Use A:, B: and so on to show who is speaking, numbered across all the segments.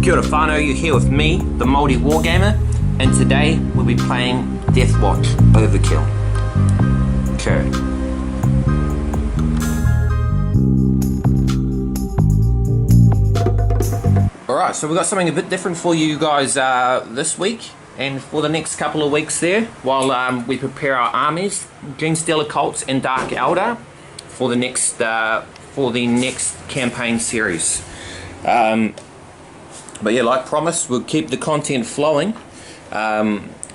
A: Kia ora whanau, you're here with me, the maoriwargamer, and today we'll be playing Deathwatch Overkill. Chur. Alright, so we've got something a bit different for you guys this week and for the next couple of weeks there, while we prepare our armies, Genestealer Cults and Dark Eldar, for the next campaign series. But yeah, like promised, we'll keep the content flowing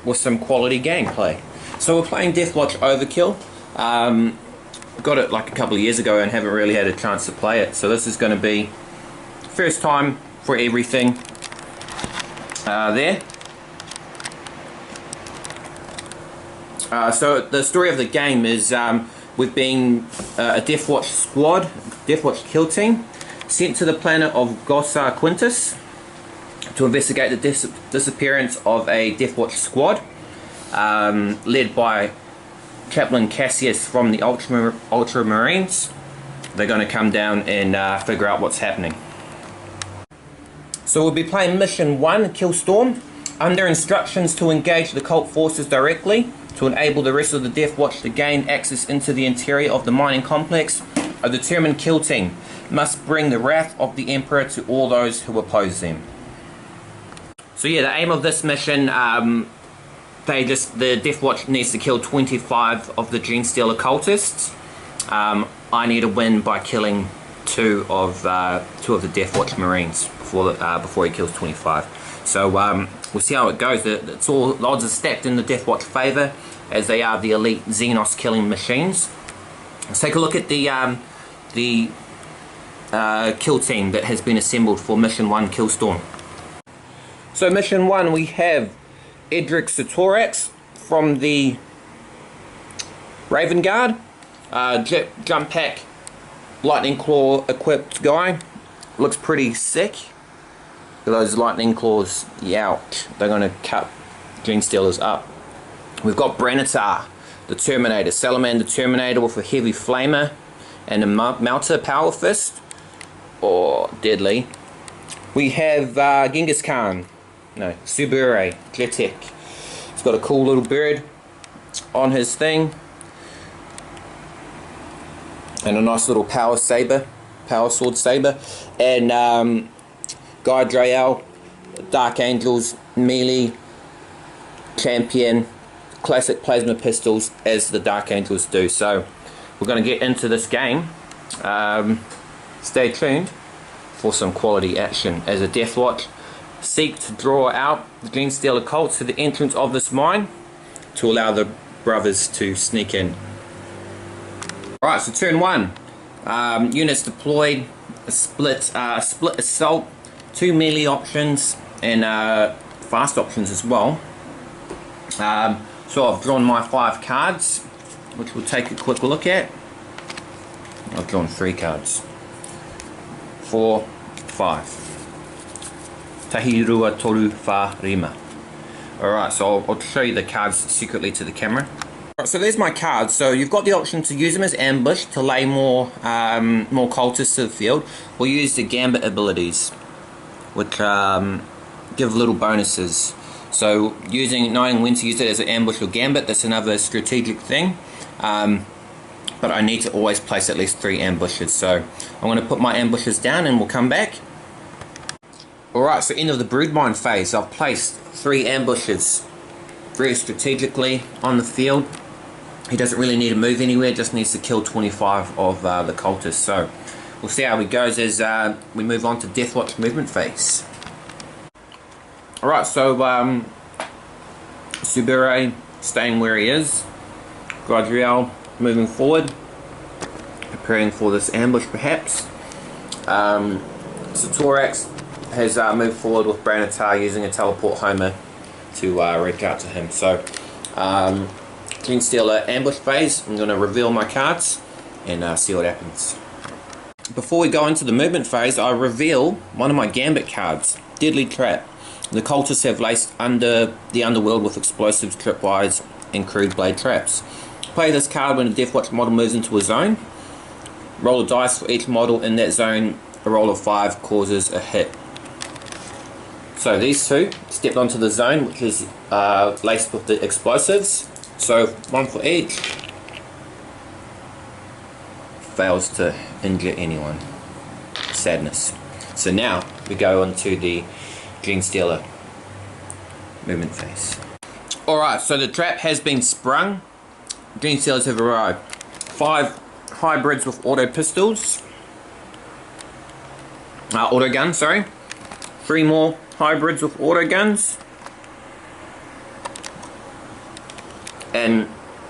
A: with some quality gameplay. So we're playing Deathwatch Overkill. Got it like a couple of years ago and haven't really had a chance to play it. So this is going to be first time for everything there. So the story of the game is we've been a Deathwatch squad, Deathwatch kill team, sent to the planet of cultists to investigate the disappearance of a Deathwatch squad led by Chaplain Cassius from the Ultramarines. They're going to come down and figure out what's happening. So we'll be playing Mission 1, Killstorm, under instructions to engage the cult forces directly to enable the rest of the Deathwatch to gain access into the interior of the mining complex. A determined kill team must bring the wrath of the Emperor to all those who oppose them. So yeah, the aim of this mission, the Deathwatch needs to kill 25 of the Genestealer Cultists. I need to win by killing two of the Deathwatch Marines before he kills 25. So we'll see how it goes. The odds are stacked in the Deathwatch favour, as they are the elite Xenos killing machines. Let's take a look at the kill team that has been assembled for Mission 1 Killstorm. So Mission 1, we have Edric Satorax from the Raven Guard, jump pack, lightning claw equipped guy. Looks pretty sick. Those lightning claws, youch, they're going to cut Genestealers up. We've got Branitar, the Terminator, Salamander Terminator with a heavy flamer and a Melter power fist, or deadly. We have Genghis Khan, no, Subure, Jetek. He's got a cool little bird on his thing, and a nice little power sword saber, and Guy Drael, Dark Angels, melee champion, classic plasma pistols as the Dark Angels do. So we're going to get into this game. Stay tuned for some quality action as a Deathwatch seek to draw out the Genestealer Cult to the entrance of this mine to allow the brothers to sneak in. Alright, so turn 1. Units deployed, a split assault, 2 melee options and fast options as well. So I've drawn my 5 cards, which we'll take a quick look at. I've drawn 3 cards. 4, 5. Tahirua toru fa rima. Alright, so I'll show you the cards secretly to the camera. Alright, so there's my cards. So you've got the option to use them as ambush to lay more cultists to the field, or use the gambit abilities, which give little bonuses. So knowing when to use it as an ambush or gambit, that's another strategic thing. But I need to always place at least 3 ambushes. So I'm going to put my ambushes down and we'll come back. Alright, so end of the broodmine phase. I've placed 3 ambushes very strategically on the field. He doesn't really need to move anywhere, just needs to kill 25 of the cultists. So we'll see how it goes as we move on to Deathwatch movement phase. Alright, so Subure staying where he is. Gadriel moving forward, preparing for this ambush perhaps. Satorax has moved forward with Branitar using a teleport homer to reach out to him. So Genestealer ambush phase. I'm going to reveal my cards and see what happens. Before we go into the movement phase, I reveal one of my gambit cards, Deadly Trap. The cultists have laced under the underworld with explosives, tripwires and crude blade traps. Play this card when a Deathwatch model moves into a zone. Roll a dice for each model in that zone. A roll of 5 causes a hit. So these two stepped onto the zone, which is laced with the explosives. So one for each. Fails to injure anyone. Sadness. So now we go on to the Genestealer movement phase. Alright, so the trap has been sprung. Genestealers have arrived. 5 hybrids with auto pistols. Auto guns, sorry. 3 more hybrids with auto guns. And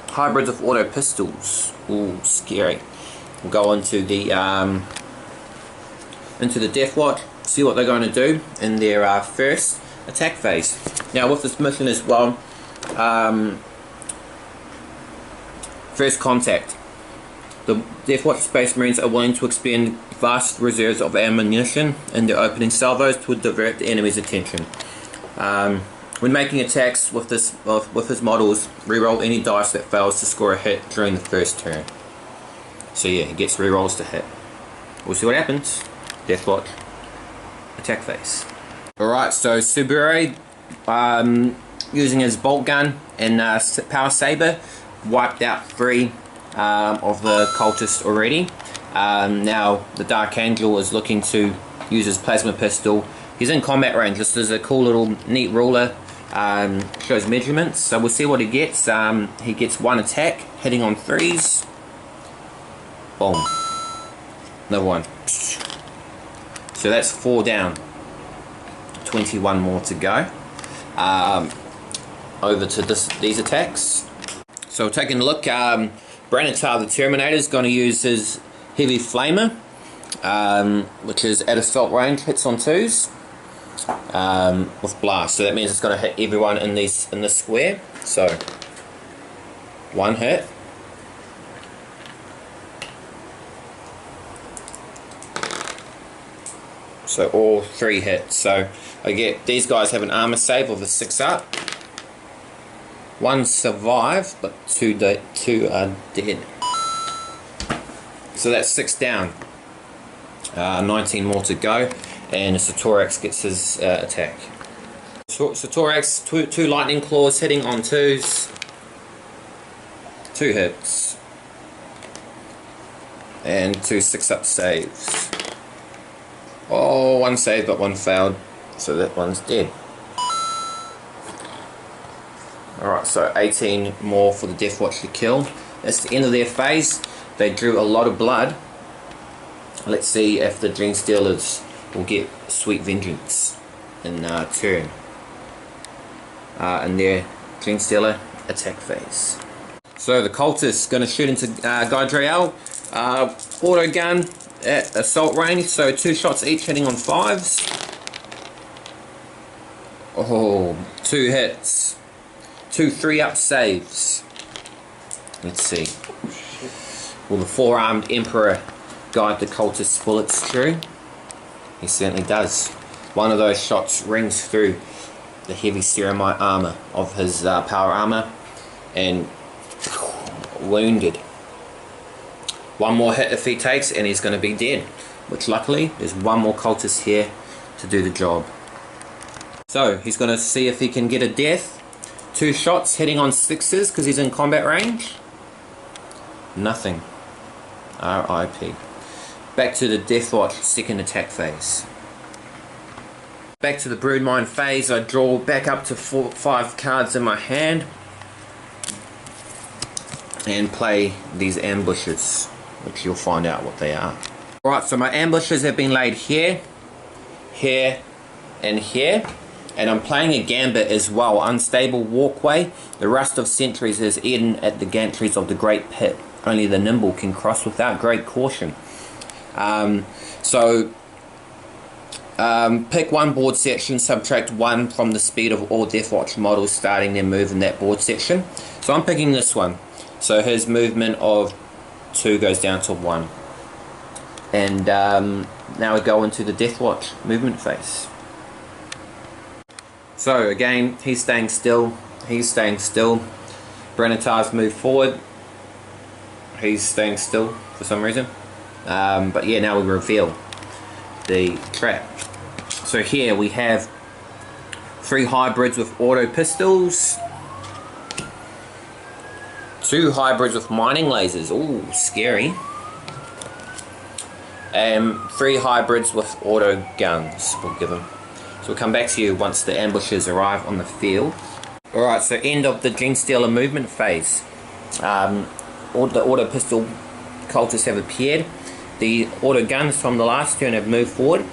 A: hybrids with auto pistols. Ooh, scary. We'll go into the Deathwatch, see what they're going to do in their first attack phase. Now with this mission as well, first contact. The Deathwatch Space Marines are willing to expend vast reserves of ammunition in their opening salvos to divert the enemy's attention. When making attacks with his models, reroll any dice that fails to score a hit during the first turn. So yeah, he gets rerolls to hit. We'll see what happens. Deathwatch attack phase. Alright, so Subure, using his bolt gun and power saber, wiped out 3 of the cultists already. Now the Dark Angel is looking to use his plasma pistol. He's in combat range. This is a cool little neat ruler. Shows measurements. So we'll see what he gets. He gets 1 attack, hitting on 3s. Boom. Another one. So that's 4 down. 21 more to go. Over to these attacks. So taking a look, Branitar the Terminator is going to use his heavy flamer, which is at assault range, hits on 2s with blast. So that means it's going to hit everyone in this square. So 1 hit. So all 3 hits. So I get these guys have an armor save of a 6 up. 1 survived, but 2 are dead. So that's 6 down. 19 more to go, and Satorax gets his attack. Satorax, 2 lightning claws hitting on 2s. 2 hits. And 2 6-up saves. Oh, 1 saved but 1 failed, so that one's dead. Alright, so 18 more for the Deathwatch to kill. That's the end of their phase. They drew a lot of blood. Let's see if the Genestealers will get sweet vengeance in turn. In their Genestealer attack phase. So the cultists going to shoot into Gaidriel. Auto gun at assault range, so 2 shots each hitting on 5s. Oh, 2 hits. 2 3-up saves. Let's see. Will the 4-armed Emperor guide the cultist's bullets through? He certainly does. One of those shots rings through the heavy ceramite armor of his power armor and wounded. 1 more hit if he takes and he's going to be dead, which luckily there's 1 more cultist here to do the job. So he's going to see if he can get a death. 2 shots hitting on 6s because he's in combat range. Nothing. RIP. Back to the Deathwatch second attack phase. Back to the Broodmine phase. I draw back up to 5 cards in my hand and play these ambushes, which you'll find out what they are. Alright, so my ambushes have been laid here, here, and here. And I'm playing a gambit as well. Unstable walkway. The rust of centuries is eaten at the gantries of the great pit. Only the nimble can cross without great caution. Pick 1 board section, subtract 1 from the speed of all Deathwatch models starting their move in that board section. So I'm picking this one. So his movement of 2 goes down to 1. And now we go into the Deathwatch movement phase. So again, he's staying still. He's staying still. Branitar's moved forward. He's staying still for some reason. But yeah, now we reveal the trap. So here we have 3 hybrids with auto pistols. 2 hybrids with mining lasers. Ooh, scary. And 3 hybrids with auto guns. We'll give them. So we'll come back to you once the ambushes arrive on the field. Alright, so end of the Genestealer movement phase. All the auto pistol cultists have appeared. The auto guns from the last turn have moved forward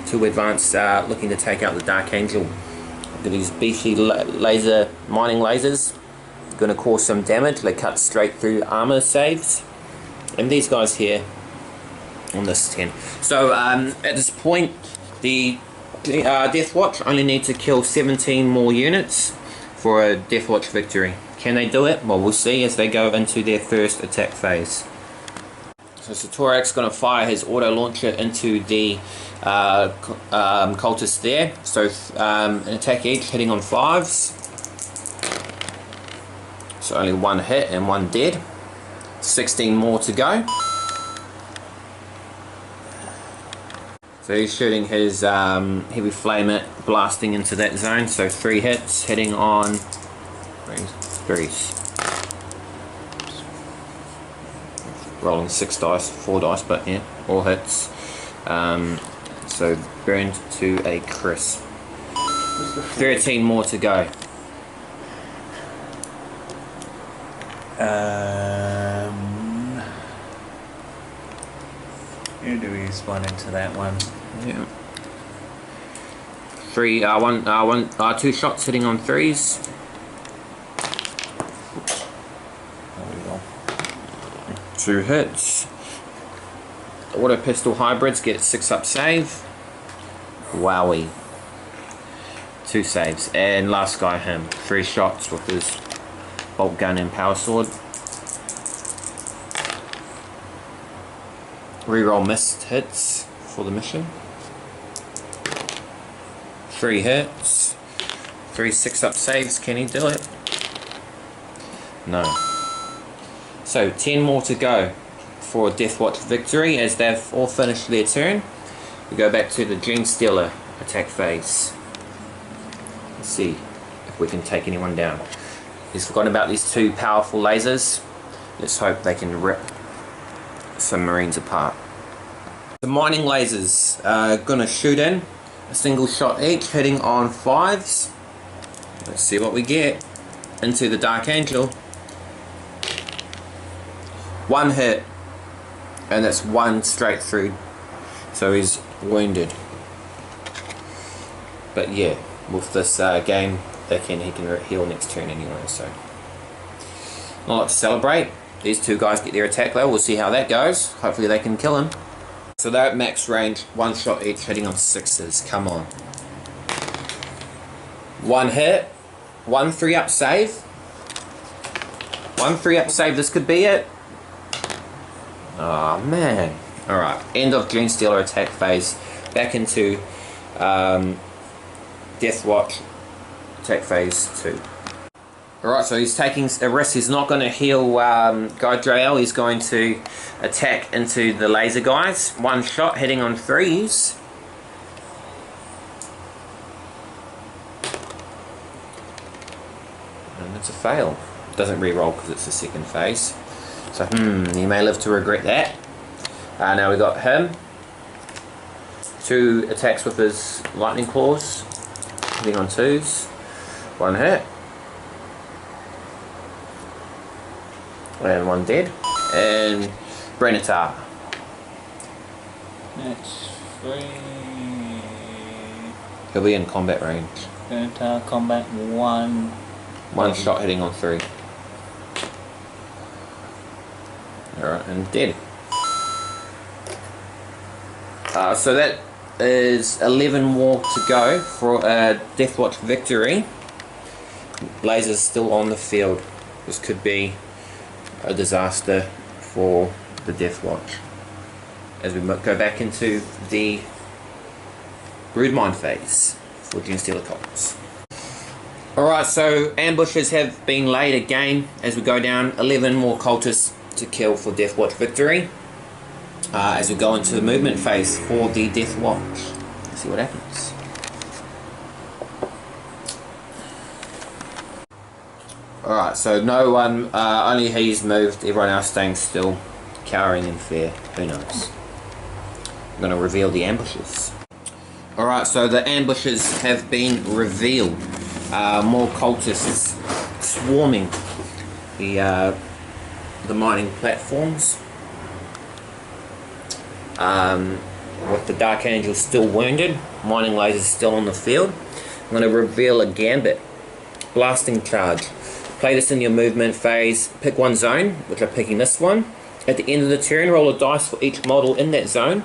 A: to advance, looking to take out the Dark Angel. Look at these beefy laser mining lasers. Going to cause some damage. They cut straight through armor saves. And these guys here on this 10. So at this point, the Deathwatch only need to kill 17 more units for a Deathwatch victory. Can they do it? Well, we'll see as they go into their first attack phase. So Satorak's going to fire his auto launcher into the cultists there. So an attack each, hitting on 5s. So only 1 hit and 1 dead. 16 more to go. So he's shooting his heavy flamer, blasting into that zone. So 3 hits, hitting on 3s. Rolling 6 dice, 4 dice, but yeah, all hits. So burned to a crisp. 13 more to go.
B: Who do we spawn into that one?
A: Yeah. 2 shots hitting on 3s. There we go. 2 hits. The auto pistol hybrids get 6 up save. Wowie. 2 saves. And last guy him. 3 shots with his bolt gun and power sword. Reroll missed hits for the mission. 3 hits. 3 6-up saves. Can he do it? No. So 10 more to go for a Deathwatch victory as they've all finished their turn. We go back to the Genestealer attack phase. Let's see if we can take anyone down. He's forgotten about these 2 powerful lasers. Let's hope they can rip some Marines apart. The mining lasers are gonna shoot in a single shot each, hitting on 5s. Let's see what we get. Into the Dark Angel. 1 hit, and that's 1 straight through, so he's wounded. But yeah, with this game, he can heal next turn anyway, so not a lot to celebrate. These 2 guys get their attack level. We'll see how that goes. Hopefully they can kill him. So they're at max range, 1 shot each, hitting on 6s. Come on. 1 hit, 1 3-up save. 1 3-up save. This could be it. Oh man. Alright, end of Genestealer attack phase. Back into Deathwatch attack phase 2. Alright, so he's taking a risk. He's not going to heal Guy. He's going to attack into the laser guys. 1 shot, hitting on 3s. And it's a fail. Doesn't re-roll because it's the second phase. So, he may live to regret that. Now we got him. 2 attacks with his lightning claws. Hitting on 2s. 1 hit. And 1 dead. And Brenatar.
B: That's 3.
A: He'll be in combat range.
B: Brenatar combat 1.
A: 1 shot hitting on 3. Alright, and dead. So that is 11 more to go for a Deathwatch victory. Lasers still on the field. This could be a disaster for the Deathwatch as we go back into the Broodmine phase for Genestealer Cult. Alright, so ambushes have been laid again as we go down. 11 more cultists to kill for Deathwatch victory as we go into the movement phase for the Deathwatch. Let's see what happens. Alright, so no one, only he's moved, everyone else staying still, cowering in fear. Who knows? I'm going to reveal the ambushes. Alright, so the ambushes have been revealed. More cultists swarming the mining platforms. With the Dark Angel still wounded, mining lasers still on the field. I'm going to reveal a gambit. Blasting charge. Play this in your movement phase. Pick one zone, which I'm picking this one. At the end of the turn, roll a dice for each model in that zone.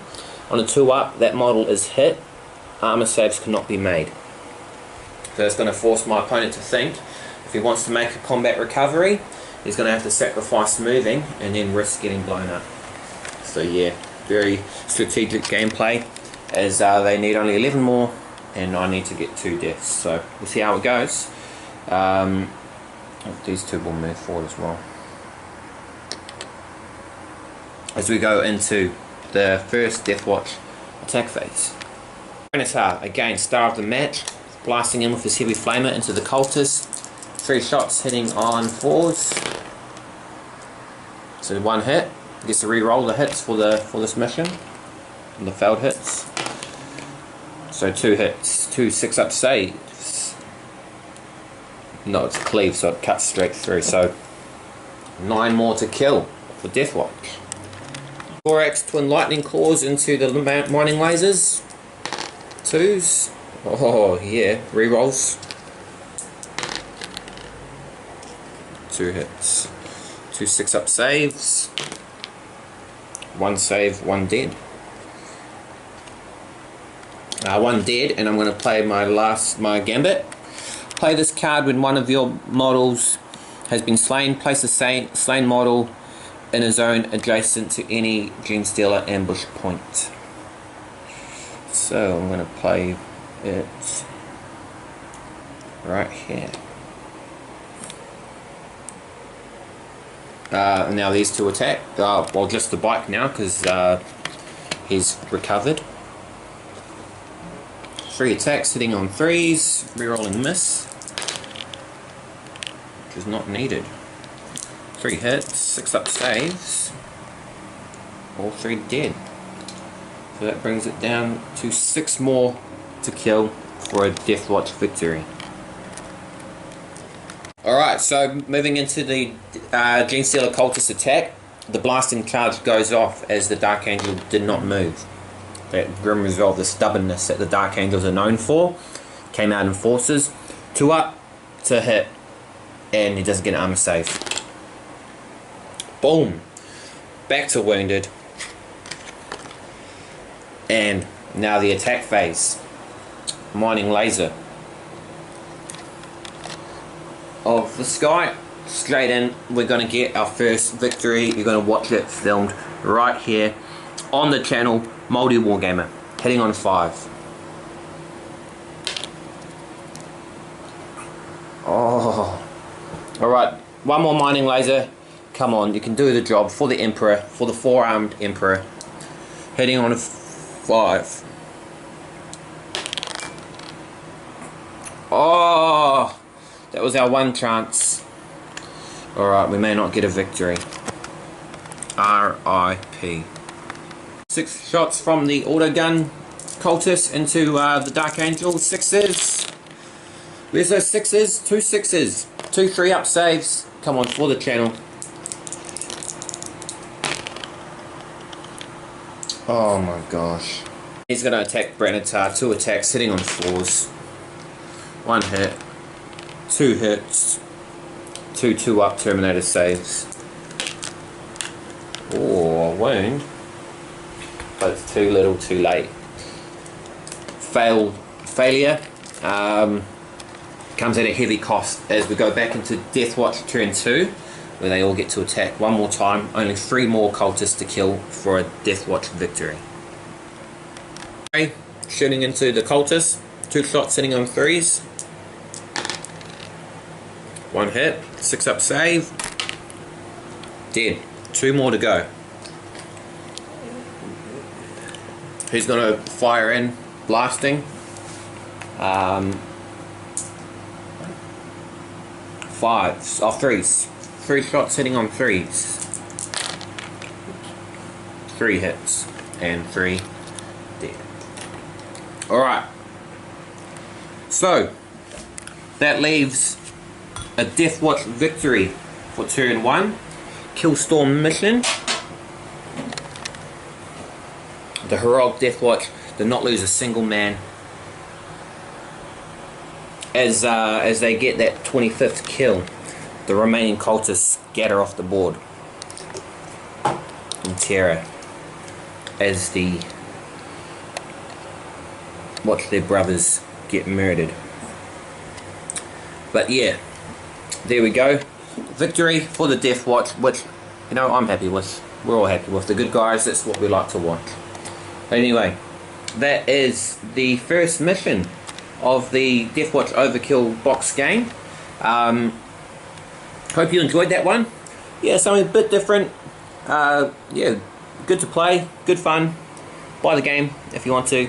A: On a 2 up, that model is hit. Armor saves cannot be made. So it's going to force my opponent to think. If he wants to make a combat recovery, he's going to have to sacrifice moving and then risk getting blown up. So yeah, very strategic gameplay, as they need only 11 more and I need to get 2 deaths. So we'll see how it goes. These 2 will move forward as well. As we go into the first Deathwatch attack phase. Genestealer, again, star of the match, blasting in with his heavy flamer into the cultists. 3 shots hitting on 4s. So 1 hit. Gets to re-roll the hits for this mission. And the failed hits. So 2 hits, 2 6-up saves. No, it's cleave, so it cuts straight through. So 9 more to kill for Deathwatch. 4x twin lightning claws into the mining lasers. 2s. Oh yeah, re-rolls. 2 hits. 2 6-up saves. 1 save, 1 dead. 1 dead, and I'm going to play my gambit. Play this card when one of your models has been slain. Place a slain model in a zone adjacent to any Genestealer ambush point. So I'm going to play it right here. Now these 2 attack. Well, just the bike now because he's recovered. 3 attacks hitting on 3s, rerolling miss, which is not needed. 3 hits, 6-up saves, all 3 dead. So that brings it down to 6 more to kill for a Deathwatch victory. Alright, so moving into the Genestealer Cultist attack, the blasting charge goes off as the Dark Angel did not move. That grim resolve, the stubbornness that the Dark Angels are known for, came out in forces. 2 up to hit, and he doesn't get an armor save. Boom! Back to wounded. And now the attack phase. Mining laser. Of the sky, straight in. We're going to get our first victory. You're going to watch it filmed right here on the channel, maoriwargamer, hitting on 5. Oh, alright, 1 more mining laser. Come on, you can do the job for the Emperor, for the 4-armed Emperor, hitting on 5. Oh, that was our 1 chance. Alright, we may not get a victory. R.I.P. 6 shots from the autogun cultist into the Dark Angel. 6s. Where's those 6s? 2 6s. 2 3-up saves. Come on, for the channel. Oh my gosh. He's going to attack Branitar. 2 attacks, hitting on 4s. 1 hit. 2 hits. 2 2-up Terminator saves. Oh, a wound. But it's too little, too late. Failure comes at a heavy cost as we go back into Deathwatch turn 2, where they all get to attack 1 more time. Only 3 more cultists to kill for a Deathwatch victory. Okay, shooting into the cultists. 2 shots sitting on 3s. 1 hit, 6-up save. Dead. 2 more to go. He's going to fire in, blasting. 5s, or 3s. 3 shots hitting on 3s. 3 hits and 3 dead. Alright. So, that leaves a Deathwatch victory for turn 1. Killstorm mission. The heroic Deathwatch did not lose a single man as they get that 25th kill. The remaining cultists scatter off the board in terror as they watch their brothers get murdered. But yeah, there we go. Victory for the Deathwatch, which, you know, I'm happy with. We're all happy with. The good guys, that's what we like to watch. Anyway, that is the first mission of the Deathwatch Overkill box game. Hope you enjoyed that one. Yeah, something a bit different. Yeah, good to play, good fun. Buy the game if you want to.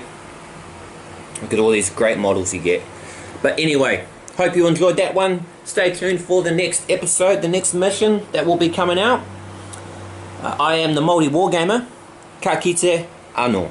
A: Look at all these great models you get. But anyway, hope you enjoyed that one. Stay tuned for the next episode, the next mission that will be coming out. I am the maoriwargamer. Ka kite anō.